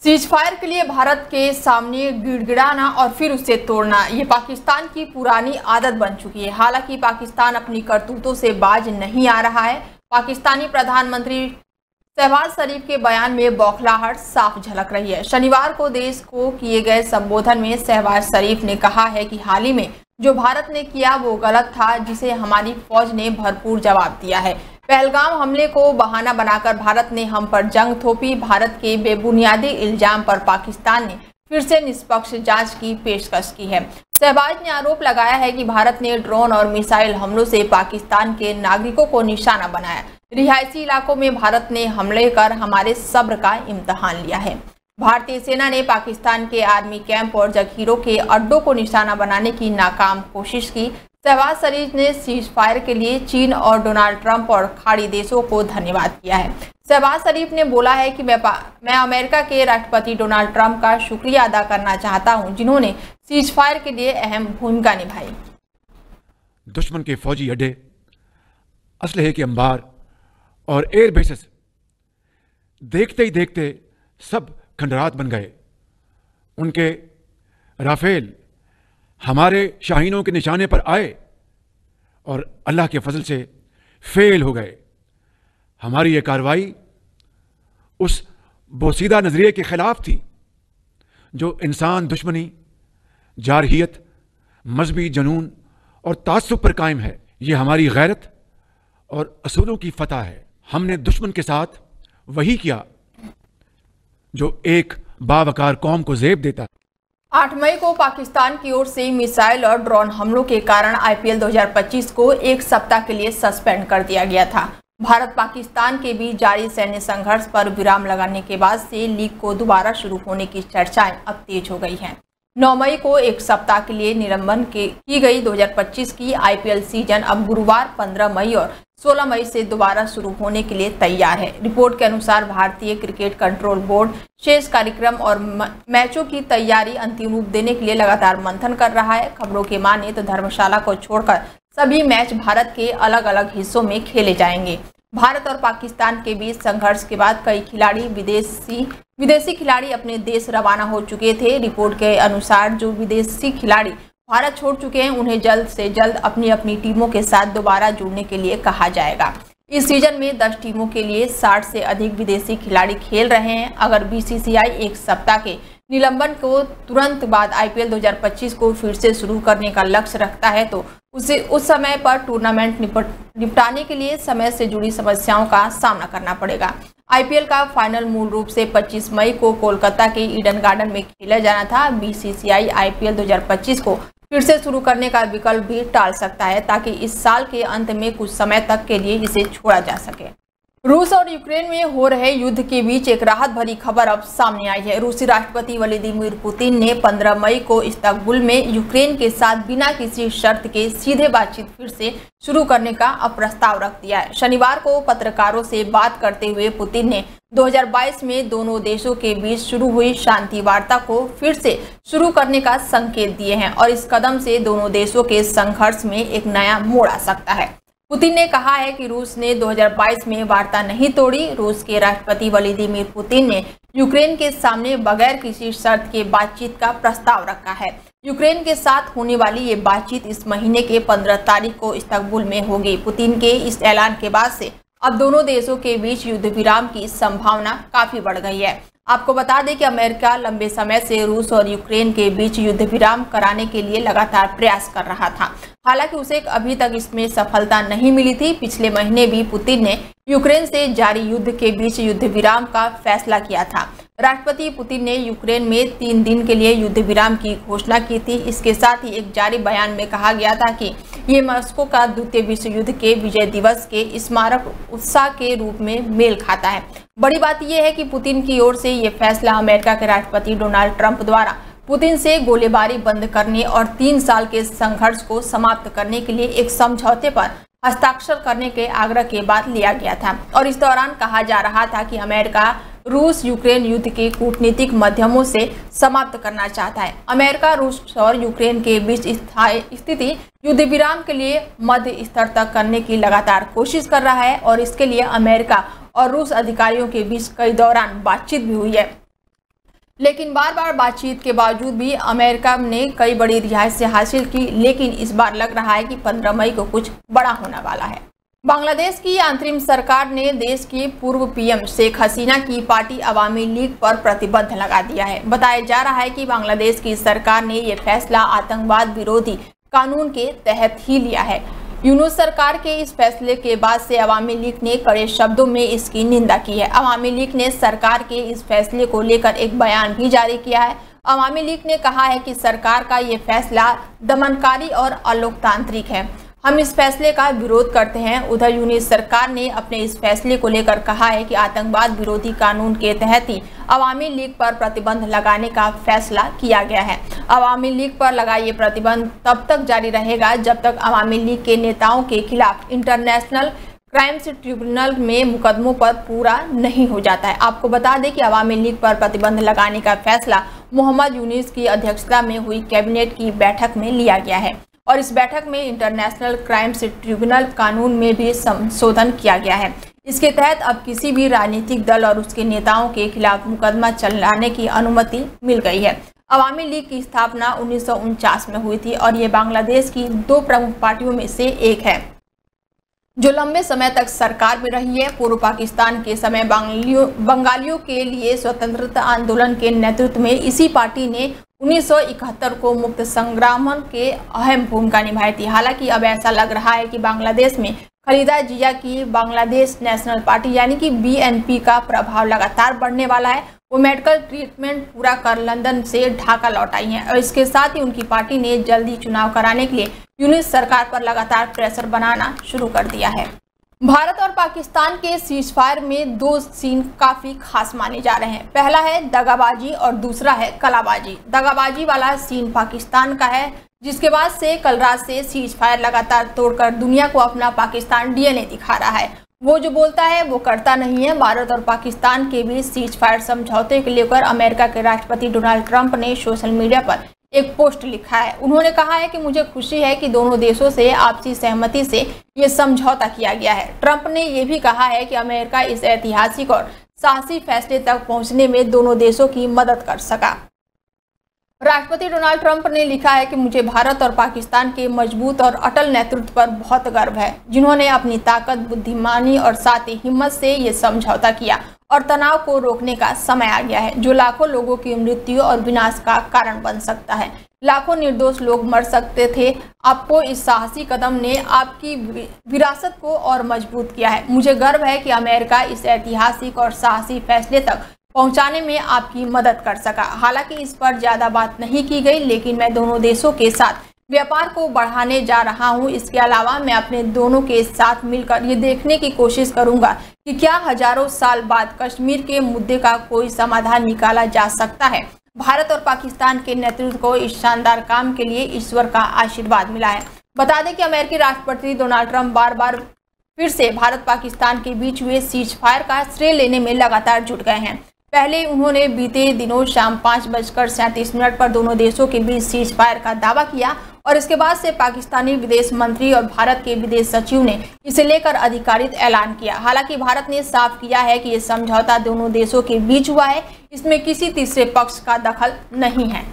Cease fire के लिए भारत के सामने गिड़गिड़ाना और फिर उसे तोड़ना, ये पाकिस्तान की पुरानी आदत बन चुकी है। हालांकि पाकिस्तान अपनी करतूतों से बाज नहीं आ रहा है। पाकिस्तानी प्रधानमंत्री शहबाज शरीफ के बयान में बौखलाहट साफ झलक रही है। शनिवार को देश को किए गए संबोधन में शहबाज शरीफ ने कहा है कि हाल ही में जो भारत ने किया वो गलत था, जिसे हमारी फौज ने भरपूर जवाब दिया है। पहलगाम हमले को बहाना बनाकर भारत ने हम पर जंग थोपी। भारत के बेबुनियादी इल्जाम पर पाकिस्तान ने फिर से निष्पक्ष जांच की पेशकश की है। शहबाज ने आरोप लगाया है कि भारत ने ड्रोन और मिसाइल हमलों से पाकिस्तान के नागरिकों को निशाना बनाया। रिहायशी इलाकों में भारत ने हमले कर हमारे सब्र का इम्तहान लिया है। भारतीय सेना ने पाकिस्तान के आर्मी कैंप और जखीरों के अड्डों को निशाना बनाने की नाकाम कोशिश की। शहबाज शरीफ ने सीज फायर के लिए चीन और डोनाल्ड ट्रंप और खाड़ी देशों को धन्यवाद किया है। शहबाज शरीफ ने बोला है कि मैं अमेरिका के राष्ट्रपति डोनाल्ड ट्रंप का शुक्रिया अदा करना चाहता हूं, जिन्होंने सीज फायर के लिए अहम भूमिका निभाई। दुश्मन के फौजी अड्डे, असलहे के अंबार और एयर बेसेस देखते ही देखते सब खंडरात बन गए। उनके राफेल हमारे शाहीनों के निशाने पर आए और अल्लाह के फजल से फेल हो गए। हमारी ये कार्रवाई उस बोसीदा नजरिए के खिलाफ थी जो इंसान दुश्मनी, जारहियत, मजहबी जनून और तासुब पर कायम है। ये हमारी गैरत और असूलों की फतह है। हमने दुश्मन के साथ वही किया जो एक बावकार कौम को ज़ेब देता। 8 मई को पाकिस्तान की ओर से मिसाइल और ड्रोन हमलों के कारण आईपीएल 2025 को एक सप्ताह के लिए सस्पेंड कर दिया गया था। भारत पाकिस्तान के बीच जारी सैन्य संघर्ष पर विराम लगाने के बाद से लीग को दोबारा शुरू होने की चर्चाएं अब तेज हो गई हैं। 9 मई को एक सप्ताह के लिए निलंबन की गई 2025 की आईपीएल सीजन अब गुरुवार 15 मई और 16 मई से दोबारा शुरू होने के लिए तैयार है। रिपोर्ट के अनुसार भारतीय क्रिकेट कंट्रोल बोर्ड शेष कार्यक्रम और मैचों की तैयारी अंतिम रूप देने के लिए लगातार मंथन कर रहा है। खबरों के माने तो धर्मशाला को छोड़कर सभी मैच भारत के अलग अलग हिस्सों में खेले जाएंगे। भारत और पाकिस्तान के बीच संघर्ष के बाद कई खिलाड़ी विदेशी खिलाड़ी अपने देश रवाना हो चुके थे। रिपोर्ट के अनुसार जो विदेशी खिलाड़ी भारत छोड़ चुके हैं उन्हें जल्द से जल्द अपनी अपनी टीमों के साथ दोबारा जुड़ने के लिए कहा जाएगा। इस सीजन में 10 टीमों के लिए 60 से अधिक विदेशी खिलाड़ी खेल रहे हैं। अगर बीसीसीआई एक सप्ताह के निलंबन को तुरंत बाद आईपीएल 2025 को फिर से शुरू करने का लक्ष्य रखता है तो उसे उस समय पर टूर्नामेंट निपटाने के लिए समय से जुड़ी समस्याओं का सामना करना पड़ेगा। आईपीएल का फाइनल मूल रूप से 25 मई को कोलकाता के ईडन गार्डन में खेला जाना था। बीसीसीआई आईपीएल 2025 को फिर से शुरू करने का विकल्प भी टाल सकता है ताकि इस साल के अंत में कुछ समय तक के लिए इसे छोड़ा जा सके। रूस और यूक्रेन में हो रहे युद्ध के बीच एक राहत भरी खबर अब सामने आई है। रूसी राष्ट्रपति व्लादिमीर पुतिन ने 15 मई को इस्तांबुल में यूक्रेन के साथ बिना किसी शर्त के सीधे बातचीत फिर से शुरू करने का अब प्रस्ताव रख दिया है। शनिवार को पत्रकारों से बात करते हुए पुतिन ने 2022 में दोनों देशों के बीच शुरू हुई शांति वार्ता को फिर से शुरू करने का संकेत दिए हैं और इस कदम से दोनों देशों के संघर्ष में एक नया मोड़ आ सकता है। पुतिन ने कहा है कि रूस ने 2022 में वार्ता नहीं तोड़ी। रूस के राष्ट्रपति व्लादिमीर पुतिन ने यूक्रेन के सामने बगैर किसी शर्त के बातचीत का प्रस्ताव रखा है। यूक्रेन के साथ होने वाली ये बातचीत इस महीने के 15 तारीख को इस्तांबुल में होगी। पुतिन के इस ऐलान के बाद से अब दोनों देशों के बीच युद्ध विराम की संभावना काफी बढ़ गई है। आपको बता दें कि अमेरिका लंबे समय से रूस और यूक्रेन के बीच युद्ध विराम कराने के लिए लगातार प्रयास कर रहा था। हालांकि उसे अभी तक इसमें सफलता नहीं मिली थी। पिछले महीने भी पुतिन ने यूक्रेन से जारी युद्ध के बीच युद्ध विराम का फैसला किया था। राष्ट्रपति पुतिन ने यूक्रेन में 3 दिन के लिए युद्ध विराम की घोषणा की थी। इसके साथ ही एक जारी बयान में कहा गया था कि ये मॉस्को का द्वितीय विश्व युद्ध के विजय दिवस के स्मारक उत्साह के रूप में मेल खाता है। बड़ी बात यह है कि पुतिन की ओर से ये फैसला अमेरिका के राष्ट्रपति डोनाल्ड ट्रंप द्वारा पुतिन से गोलीबारी बंद करने और 3 साल के संघर्ष को समाप्त करने के लिए एक समझौते पर हस्ताक्षर करने के आग्रह के बाद लिया गया था और इस दौरान कहा जा रहा था कि अमेरिका रूस यूक्रेन युद्ध के कूटनीतिक माध्यमों से समाप्त करना चाहता है। अमेरिका रूस और यूक्रेन के बीच स्थायी स्थिति युद्ध विराम के लिए मध्य स्तर तक करने की लगातार कोशिश कर रहा है और इसके लिए अमेरिका और रूस अधिकारियों के बीच कई दौरान बातचीत भी हुई है। लेकिन बार बार बातचीत के बावजूद भी अमेरिका ने कई बड़ी रिहाई हासिल की, लेकिन इस बार लग रहा है कि 15 मई को कुछ बड़ा होने वाला है। बांग्लादेश की अंतरिम सरकार ने देश की पूर्व पीएम शेख हसीना की पार्टी अवामी लीग पर प्रतिबंध लगा दिया है। बताया जा रहा है कि बांग्लादेश की सरकार ने यह फैसला आतंकवाद विरोधी कानून के तहत ही लिया है। यूनुस सरकार के इस फैसले के बाद से अवामी लीग ने कड़े शब्दों में इसकी निंदा की है। अवामी लीग ने सरकार के इस फैसले को लेकर एक बयान भी जारी किया है। अवामी लीग ने कहा है कि सरकार का ये फैसला दमनकारी और अलोकतांत्रिक है। हम इस फैसले का विरोध करते हैं। उधर यूनुस सरकार ने अपने इस फैसले को लेकर कहा है कि आतंकवाद विरोधी कानून के तहत ही अवामी लीग पर प्रतिबंध लगाने का फैसला किया गया है। अवामी लीग पर लगा ये प्रतिबंध तब तक जारी रहेगा जब तक अवामी लीग के नेताओं के खिलाफ इंटरनेशनल क्राइम्स ट्रिब्यूनल में मुकदमों पर पूरा नहीं हो जाता है। आपको बता दें कि अवामी लीग पर प्रतिबंध लगाने का फैसला मोहम्मद यूनुस की अध्यक्षता में हुई कैबिनेट की बैठक में लिया गया है और इस बैठक में इंटरनेशनल क्राइम्स ट्रिब्यूनल कानून में भी संशोधन किया गया है। इसके तहत अब किसी भी राजनीतिक दल और उसके नेताओं के खिलाफ मुकदमा चलाने की अनुमति मिल गई है। अवामी लीग की स्थापना 1949 में हुई थी और ये बांग्लादेश की 2 प्रमुख पार्टियों में से एक है जो लंबे समय तक सरकार में रही है। पूर्व पाकिस्तान के समय बंगालियों के लिए स्वतंत्रता आंदोलन के नेतृत्व में इसी पार्टी ने 1971 को मुक्त संग्राम के अहम भूमिका निभाई थी। हालांकि अब ऐसा लग रहा है कि बांग्लादेश में खलीदा जिया की बांग्लादेश नेशनल पार्टी यानी कि बीएनपी का प्रभाव लगातार बढ़ने वाला है। वो मेडिकल ट्रीटमेंट पूरा कर लंदन से ढाका लौट आई हैं और इसके साथ ही उनकी पार्टी ने जल्दी चुनाव कराने के लिए यूनुस सरकार पर लगातार प्रेशर बनाना शुरू कर दिया है। भारत और पाकिस्तान के सीजफायर में 2 सीन काफी खास माने जा रहे हैं। पहला है दगाबाजी और दूसरा है कलाबाजी। दगाबाजी वाला सीन पाकिस्तान का है, जिसके बाद से कल रात से सीजफायर लगातार तोड़कर दुनिया को अपना पाकिस्तान डीएनए दिखा रहा है। वो जो बोलता है वो करता नहीं है। भारत और पाकिस्तान के बीच सीजफायर समझौते को लेकर अमेरिका के राष्ट्रपति डोनाल्ड ट्रंप ने सोशल मीडिया पर एक पोस्ट लिखा है। उन्होंने कहा है कि मुझे खुशी है कि दोनों देशों से आपसी सहमति से ये समझौता किया गया है। ट्रंप ने यह भी कहा है कि अमेरिका इस ऐतिहासिक और साहसी फैसले तक पहुंचने में दोनों देशों की मदद कर सका। राष्ट्रपति डोनाल्ड ट्रंप ने लिखा है कि मुझे भारत और पाकिस्तान के मजबूत और अटल नेतृत्व पर बहुत गर्व है, जिन्होंने अपनी ताकत, बुद्धिमानी और साथ ही हिम्मत से ये समझौता किया और तनाव को रोकने का समय आ गया है, जो लाखों लोगों की मृत्यु और विनाश का कारण बन सकता है। लाखों निर्दोष लोग मर सकते थे। आपको इस साहसी कदम ने आपकी विरासत को और मजबूत किया है। मुझे गर्व है कि अमेरिका इस ऐतिहासिक और साहसी फैसले तक पहुंचाने में आपकी मदद कर सका। हालांकि इस पर ज्यादा बात नहीं की गई, लेकिन मैं दोनों देशों के साथ व्यापार को बढ़ाने जा रहा हूं। इसके अलावा मैं अपने दोनों के साथ मिलकर ये देखने की कोशिश करूंगा कि क्या हजारों साल बाद कश्मीर के मुद्दे का कोई समाधान निकाला जा सकता है। भारत और पाकिस्तान के नेतृत्व को इस शानदार काम के लिए ईश्वर का आशीर्वाद मिला है। बता दें कि अमेरिकी राष्ट्रपति डोनाल्ड ट्रंप बार बार फिर से भारत पाकिस्तान के बीच हुए सीज फायर का श्रेय लेने में लगातार जुट गए हैं। पहले उन्होंने बीते दिनों शाम 5:37 पर दोनों देशों के बीच सीज फायर का दावा किया और इसके बाद से पाकिस्तानी विदेश मंत्री और भारत के विदेश सचिव ने इसे लेकर आधिकारिक ऐलान किया। हालांकि भारत ने साफ किया है कि यह समझौता दोनों देशों के बीच हुआ है, इसमें किसी तीसरे पक्ष का दखल नहीं है।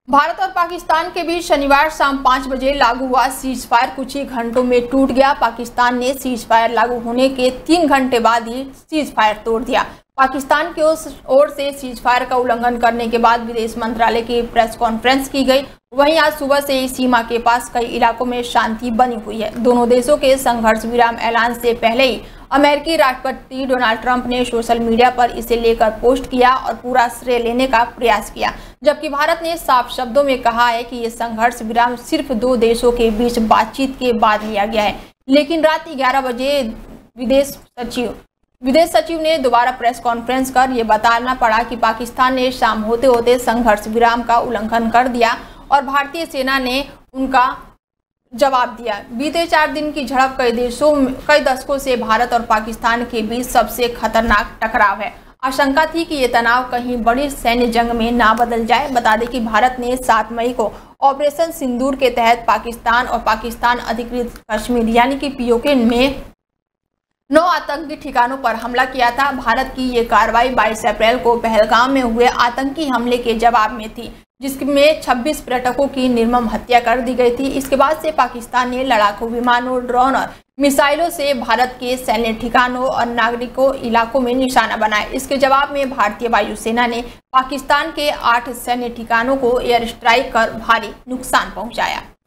भारत और पाकिस्तान के बीच शनिवार शाम 5 बजे लागू हुआ सीज फायर कुछ ही घंटों में टूट गया। पाकिस्तान ने सीज फायर लागू होने के 3 घंटे बाद ही सीज फायर तोड़ दिया। पाकिस्तान की ओर से सीज फायर का उल्लंघन करने के बाद विदेश मंत्रालय की प्रेस कॉन्फ्रेंस की गई। वहीं आज सुबह से ही सीमा के पास कई इलाकों में शांति बनी हुई है। दोनों देशों के संघर्ष विराम ऐलान से पहले ही अमेरिकी राष्ट्रपति डोनाल्ड ट्रंप ने सोशल मीडिया पर इसे लेकर पोस्ट किया और पूरा श्रेय लेने का प्रयास किया, जबकि भारत ने साफ शब्दों में कहा है कि ये संघर्ष विराम सिर्फ 2 देशों के बीच बातचीत के बाद लिया गया है। लेकिन रात 11 बजे विदेश सचिव ने दोबारा प्रेस कॉन्फ्रेंस कर ये बताना पड़ा कि पाकिस्तान ने शाम होते होते संघर्ष विराम का उल्लंघन कर दिया और भारतीय सेना ने उनका जवाब दिया। बीते 4 दिन की झड़प कई दशकों से भारत और पाकिस्तान के बीच सबसे खतरनाक टकराव है। आशंका थी कि ये तनाव कहीं बड़ी सैन्य जंग में ना बदल जाए। बता दें कि भारत ने 7 मई को ऑपरेशन सिंदूर के तहत पाकिस्तान और पाकिस्तान अधिकृत कश्मीर यानी कि पीओके में 9 आतंकी ठिकानों पर हमला किया था। भारत की ये कार्रवाई 22 अप्रैल को पहलगाम में हुए आतंकी हमले के जवाब में थी, जिसमें 26 पर्यटकों की निर्मम हत्या कर दी गई थी। इसके बाद से पाकिस्तान ने लड़ाकू विमानों, ड्रोन और मिसाइलों से भारत के सैन्य ठिकानों और नागरिकों इलाकों में निशाना बनाया। इसके जवाब में भारतीय वायुसेना ने पाकिस्तान के 8 सैन्य ठिकानों को एयर स्ट्राइक कर भारी नुकसान पहुंचाया।